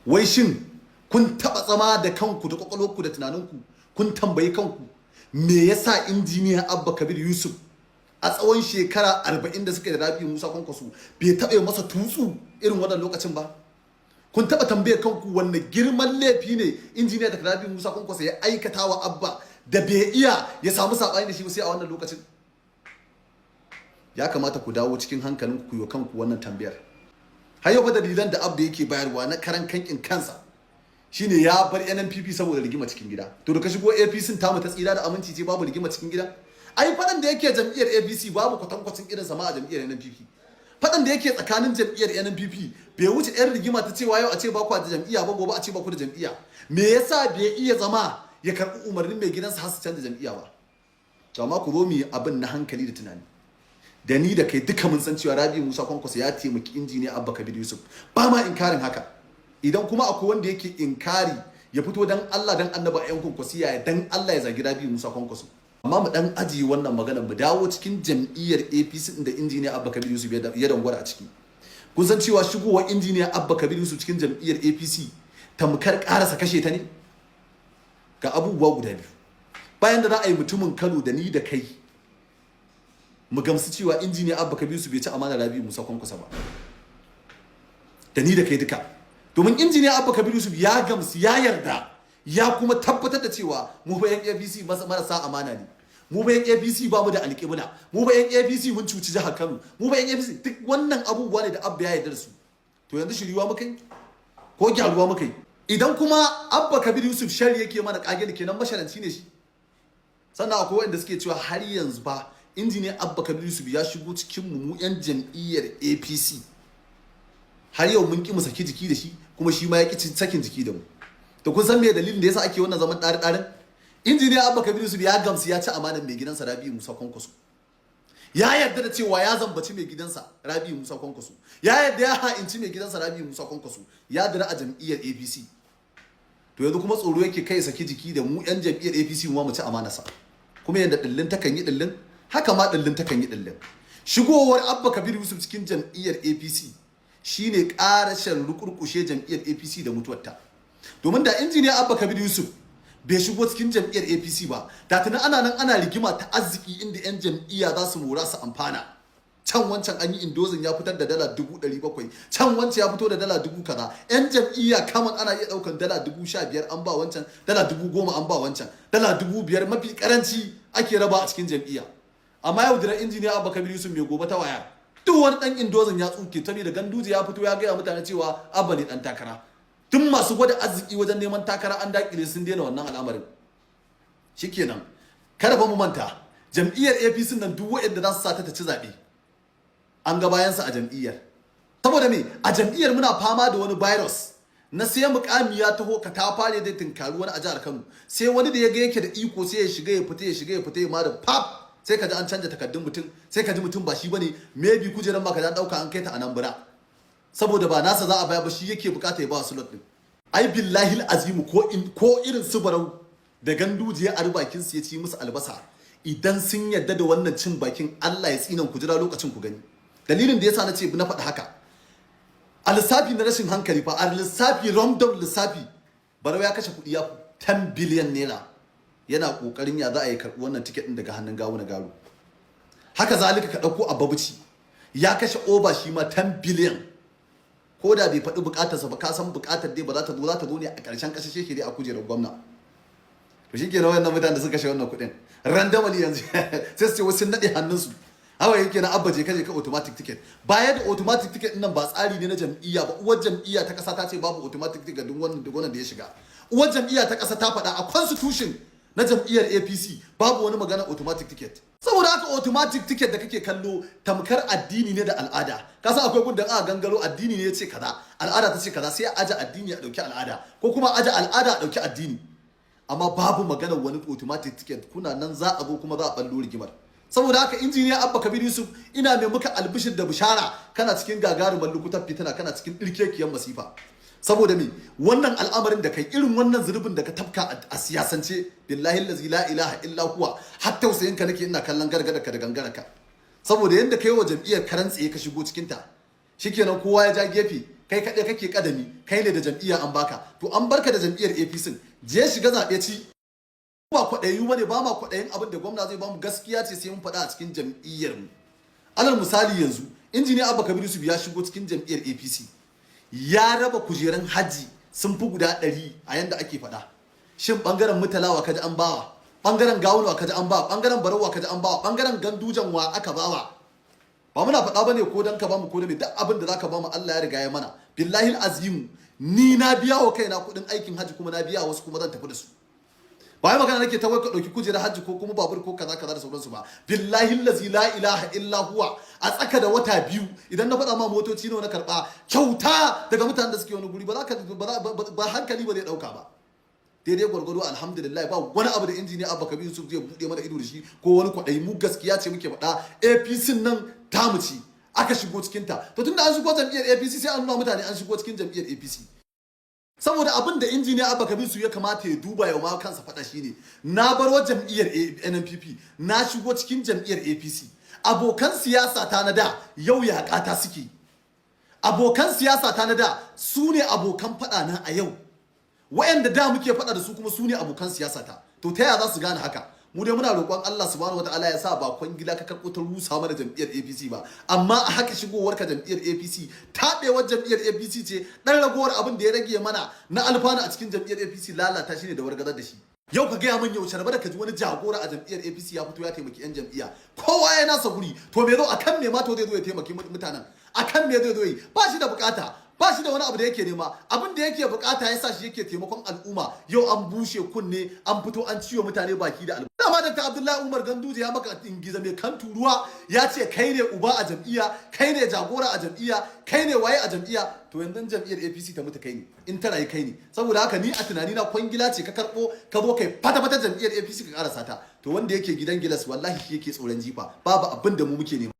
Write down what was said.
Wai shin kun taba zama da kanku da kwakwalwarku da tunaninku kun tambayi kanku me yasa injiniya Abba Kabir Yusuf a tsawon shekara 40 da suka yi da Rabi Musa Kwankwaso bai taɓa masa tutsu irin wannan lokacin ba? Kun taɓa tambayar kanku wanne girman laifi ne injiniya da Rabi Musa Kwankwaso ya aikata wa Abba da bai iya ya samu saɓani da shi ba sai a wannan lokacin? Ya kamata ku dawo cikin hankalinku ku yi wa kanku wannan tambayar. Har yau dalilan da Abba yake bayarwa na karan kankin kansa shine ya bar NNPP saboda rigima cikin gida. To da ka shigo APC tamu ta tsira da aminci ce babu rigima cikin gida? Ai fadan da yake jam'iyyar APC babu kwatankwacin irin sama a jam'iyyar NNPP. Fadan da yake tsakanin jam'iyyar NNPP bai wuce ɗan rigima ta cewa yau a ce ba ku da jam'iyya ba, gobe a ce ba ku da jam'iyya. Me yasa bai iya zama ya karɓi umarnin mai gidansa har su canza jam'iyya ba? To amma ku zo mu yi abin na hankali da tunani. Da ni da kai duka mun san cewa Rabi Musa Kwankwaso ya taimaki injiniya Abba Kabir Yusuf, ba ma inkarin haka. Idan kuma akwai wanda yake inkari ya fito dan Allah dan annaba yan Kwankwasiya ya dan Allah ya zagi Rabi Musa Kwankwaso. Amma mu dan ajiye wannan magana mu dawo cikin jam'iyyar APC da injiniya Abba Kabir Yusuf ya dangwara a ciki. Kun san cewa shigowar injiniya Abba Kabir Yusuf cikin jam'iyyar APC tamkar karasa kashe ta ne? Ga abubuwa guda biyu. Bayan da za a yi mutumin Kano da ni da kai mu gamsu cewa injiniya Abba Kabir Yusuf bai ci amana Rabi Musa Kwankwaso ba, da ni da kai duka. Domin injiniya Abba Kabir Yusuf ya gamsu, ya yarda, ya kuma tabbatar da cewa mu ba yan APC marasa amana ne, mu ba yan APC ba mu da alƙibla, mu ba yan APC mun cuci jihar Kano, mu ba yan APC, duk wannan abubuwa ne da Abba ya yarda da su. To yanzu shiriwa muka yi ko gyaruwa muka yi? Idan kuma Abba Kabir Yusuf shari yake mana kage ne, kenan masharanci ne shi. Sannan akwai wanda suke cewa har yanzu ba injiniya Abba Kabir Yusuf ya shigo cikin mu yan jam'iyyar APC. Har yau mun ki mu saki jiki da shi, kuma shi ma ya ki sakin jiki da mu. To kun san me dalilin da yasa ake wannan zaman ɗari-ɗarin? Injiniya Abba Kabir Yusuf ya gamsu ya ci amanar mai gidansa Rabi Musa Kwankwaso. Ya yarda da cewa ya zambaci mai gidansa Rabi Musa Kwankwaso. Ya yarda ya ha'inci mai gidansa Rabi Musa Kwankwaso. Ya dira a jam'iyyar APC. To yanzu kuma tsoro yake kai saki jiki da mu yan jam'iyyar APC mu ci amanarsa. Kuma yanda dillin takan yi dillin, haka ma dillin takan yi dillin. Shigowar Abba Kabir Yusuf cikin jam'iyyar APC shine ƙarashin rukurkushe jam'iyyar APC da mutuwarta. Domin da injiniya Abba Kabir Yusuf bai shigo cikin jam'iyyar APC ba, da tuni ana nan ana rigima ta arziki inda 'yan jam'iyya za su mora su amfana. Can wancan an yi indozin ya fitar da dala 700,000, can wancan ya fito da dala 1000 kaza. 'Yan jam'iyya kaman ana iya ɗaukan dala 15,000 an ba wancan, dala 10,000 an ba wancan, dala 5,000 mafi karanci ake raba a cikin jam'iyya. Amma yau diran injiniya Abba Kabir Yusuf mai gobe ta waya, duk wani dan indozin ya tsuke saboda Ganduje ya fito ya gaya mutane cewa Abba ne dan takara. Tun masu gwada arziki wajen neman takara an dakile sun daina wannan al'amarin. Shikenan kada fa mu manta jam'iyyar APC nan duk waɗanda za su sata ta ci zaɓe an ga bayansa a jam'iyyar. Saboda me a jam'iyyar muna fama da wani virus na sai mukami ya taho ka ta fare da tinkari wani a jihar Kano, sai wani da ya ga yake da iko sai ya shiga ya fita ya shiga ya fita ya ma da pap sai ka ji an canja takardun mutum, sai ka ji mutum ba shi bane, maybe kujeran ma ka dan dauka an kai ta anan bura saboda ba nasa za a baya ba, shi yake bukata ya ba slot din. Ai billahi alazim ko irin su barau da Ganduje ya ari bakin su ya ci musu albasa, idan sun yadda da wannan cin bakin Allah ya tsinan ku jira lokacin ku gani. Dalilin da yasa na ce na faɗi haka, a lissafi na rashin hankali fa, a lissafi random lissafi, barau ya kashe kuɗi ya 10 biliyan naira yana kokarin ya za a yi karɓi wannan tiket ɗin daga hannun gawo na garo. Haka zalika ka ɗauko a babuci ya kashe oba shi ma 10 biliyan. Ko da bai faɗi buƙatarsa ba, ka san buƙatar dai ba za ta zo ne a ƙarshen ƙasashe shi dai a kujerar gwamna. To shi ke na wannan mutane da suka kashe wannan kuɗin randomly yanzu sai su ce wasu naɗe hannunsu. Hawa yake na Abba je ka automatic ticket. Baya da automatic ticket nan ba tsari ne na jam'iyya ba. Uwar jam'iyya ta ƙasa ta ce babu automatic ticket duk wannan da ya shiga. Uwar jam'iyya ta ƙasa ta faɗa a constitution na jam'iyyar APC babu wani magana automatic ticket. Saboda haka automatic ticket da kake kallo tamkar addini ne da al'ada. Ka san akwai gudun aka gangaro addini ne ya ce kaza, al'ada ta ce kaza, sai a aje addini a dauki al'ada, ko kuma aje al'ada a dauki addini. Amma babu magana wani automatic ticket, kuna nan za a zo kuma za a ballo rigimar. Saboda haka injiniya Abba Kabir Yusuf ina mai muka albishir da bishara, kana cikin gagarumar lokutan fitina, kana cikin ɗirkekiyar masifa. Saboda me wannan al'amarin da kai, irin wannan zurbin da ka tafka a siyasance, billahi allazi la ilaha illa huwa, har tausayin ka nake ina kallon gargada ka da gangara ka. Saboda yanda kai wa jam'iyyar karan tsaye ka shigo cikin ta, shikenan kowa ya ja gefe kai kaɗai kake kadami, kai ne da jam'iyya an baka, to an barka da jam'iyyar APC, je shiga zaɓe ci. Ba kwaɗayi bane, ba ma kwaɗayin abin da gwamna zai bamu, gaskiya ce sai mun faɗa a cikin jam'iyyar mu. Alal misali yanzu injiniya Abba Kabir Yusuf ya shigo cikin jam'iyyar APC, ya raba kujeran hajji sun fi guda 100 a yanda ake faɗa. Shin bangaren mutalawa kaji an bawa, bangaren gawunawa kaji an bawa, bangaren barawa kaji an bawa, bangaren gandujan wa aka bawa? Ba muna faɗa bane ko dan ka bamu ko da me, duk abin da zaka bamu Allah ya riga ya mana. Billahi azim ni na biya wa kaina kuɗin aikin hajji kuma na biya wasu kuma zan tafi da su. Ba magana nake ta wai ka dauki kujerar hajji ko kuma babur ko kaza da sauransu ba. Billahi allazi la ilaha illa huwa, a tsaka da wata 2 idan na faɗa ma motoci nawa na karɓa kyauta daga mutanen da suke wani guri, ba hankali ba zai dauka ba. Daidai gwargwado alhamdulillah, ba wani abu da injiniya Abba Kabir Yusuf zai bude mana ido da shi ko wani kwaɗayi. Mu gaskiya ce muke faɗa, APC nan tamu ci, aka shigo cikin ta. To tunda an shigo jam'iyyar APC sai an nuna mutane an shigo cikin jam'iyyar APC. Saboda abin da injiniya Abba Kabir Yusuf ya kamata ya duba ya ma kansa faɗa shine, na baro jam'iyyar NNPP na shigo cikin jam'iyyar APC. Abokan siyasa ta na da yau yaƙata suke. Abokan siyasa ta na da su ne abokan faɗa na a yau. Wayanda da muke faɗa da su kuma su ne abokan siyasa ta. To ta yaya za su gane haka? Mu dai muna roƙon Allah subhanahu wataala ya sa ba kwangila ka karɓo ta rusa mana jam'iyyar APC ba, amma a haka shigowar ka jam'iyyar APC, taɓewar jam'iyyar APC ce, ɗan ragowar abin da ya rage mana na alfanu a cikin jam'iyyar APC lalata shi ne da wargazar da shi. Yau ka gaya min yaushe rabar da ka ji wani jagora a jam'iyyar APC ya fito ya taimaki 'yan jam'iyya, kowa ya nasa guri, to me zo akan me ma to zai zo ya taimaki mutanen, akan me zai zo yi, ba shi da bukata, ba shi da wani abu da yake nema, abin da yake bukata yasa shi yake taimakon al'umma. Yau an bushe kunne, an fito an ciwo mutane baki da al'umma. Dama Dr. Abdullahi Umar Ganduje ya maka ingiza mai kan turuwa, ya ce kai ne uba a jam'iyya, kai ne jagora a jam'iyya, kai ne waye a jam'iyya. To yanzu jam'iyyar APC ta mutu kai ne, in ta rayu kai ne. Saboda haka ni a tunani na kwangila ce ka karbo ka zo kai fata jam'iyyar APC ka karasa ta. To wanda yake gidan gilas wallahi shi yake tsoron jifa, babu abin da mu muke nema.